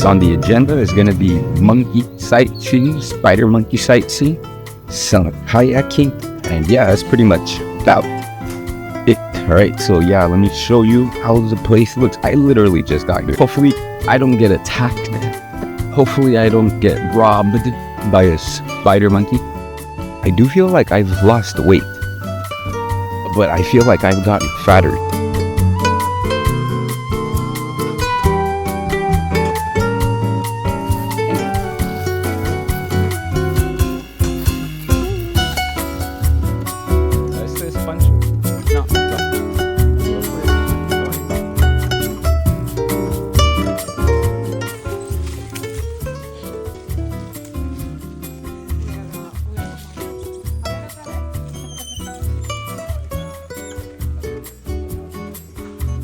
Next on the agenda is going to be monkey sightseeing, spider monkey sightseeing, some kayaking, and yeah, that's pretty much about it. Alright, so yeah, let me show you how the place looks. I literally just got here. Hopefully I don't get attacked. Hopefully I don't get robbed by a spider monkey. I do feel like I've lost weight, but I feel like I've gotten fatter.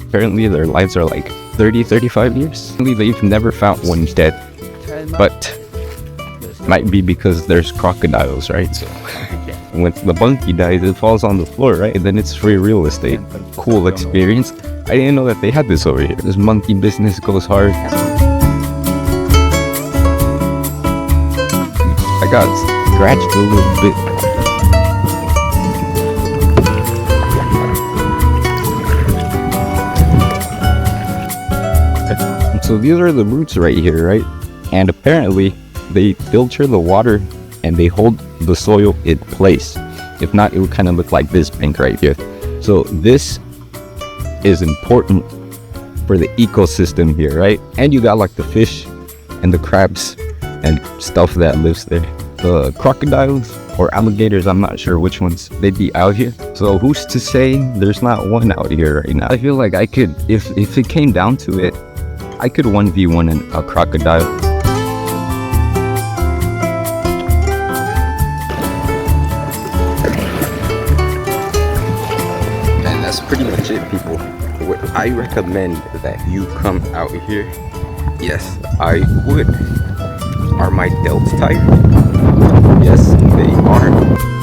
Apparently their lives are like 30-35 years. They've never found one dead, but might be because there's crocodiles, right? So when the monkey dies, it falls on the floor, right? And then it's free real estate. Cool experience. I didn't know that they had this over here. This monkey business goes hard. I got scratched a little bit. So these are the roots right here, right? And apparently they filter the water and they hold the soil in place. If not, it would kind of look like this bank right here. So this is important for the ecosystem here, right? And you got like the fish and the crabs and stuff that lives there. The crocodiles or alligators, I'm not sure which ones, they'd be out here. So who's to say there's not one out here right now? I feel like I could, if it came down to it, I could 1v1 a crocodile. And that's pretty much it, people. I recommend that you come out here. Yes, I would. Are my delts tight? Yes, they are.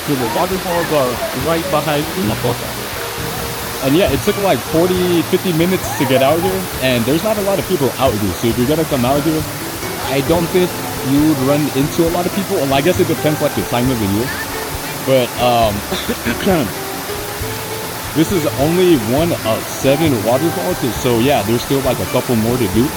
So the waterfalls are right behind La Costa. And yeah, it took like 40-50 minutes to get out here, and there's not a lot of people out here. So if you're gonna come out here, I don't think you would run into a lot of people. Well, I guess it depends like the time of the year. But this is only one of 7 waterfalls, so yeah, there's still like a couple more to do.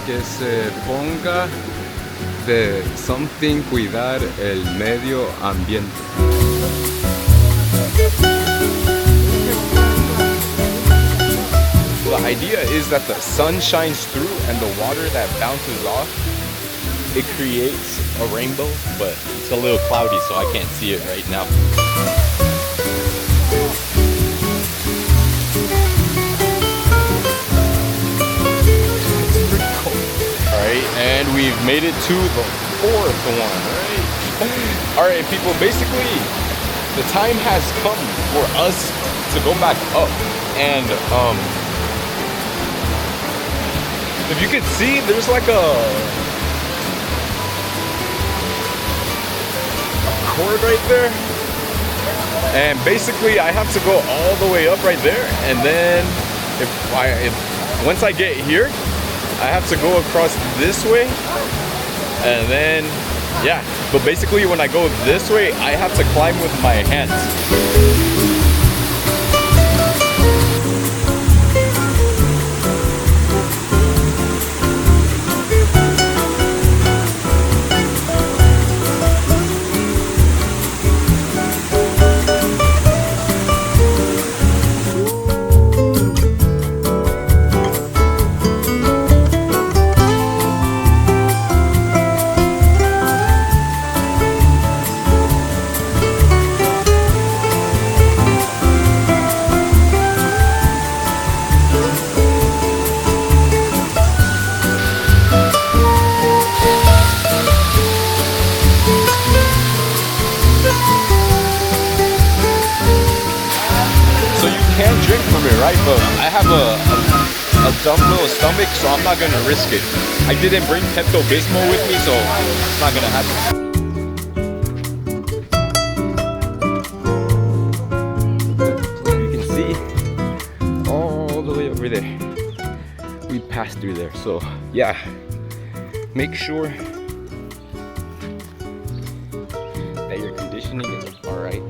Que se ponga de something cuidar el medio ambiente. The idea is that the sun shines through and the water that bounces off, it creates a rainbow, but it's a little cloudy so I can't see it right now. And we've made it to the 4th one, right? Alright people, basically the time has come for us to go back up, and if you can see, there's like a cord right there, and basically I have to go all the way up right there, and then once I get here I have to go across this way, and then yeah, but basically when I go this way I have to climb with my hands. I have a dumb little stomach, so I'm not gonna risk it. I didn't bring Pepto-Bismol with me, so it's not gonna happen. You can see all the way over there. We passed through there, so yeah. Make sure that your conditioning is alright.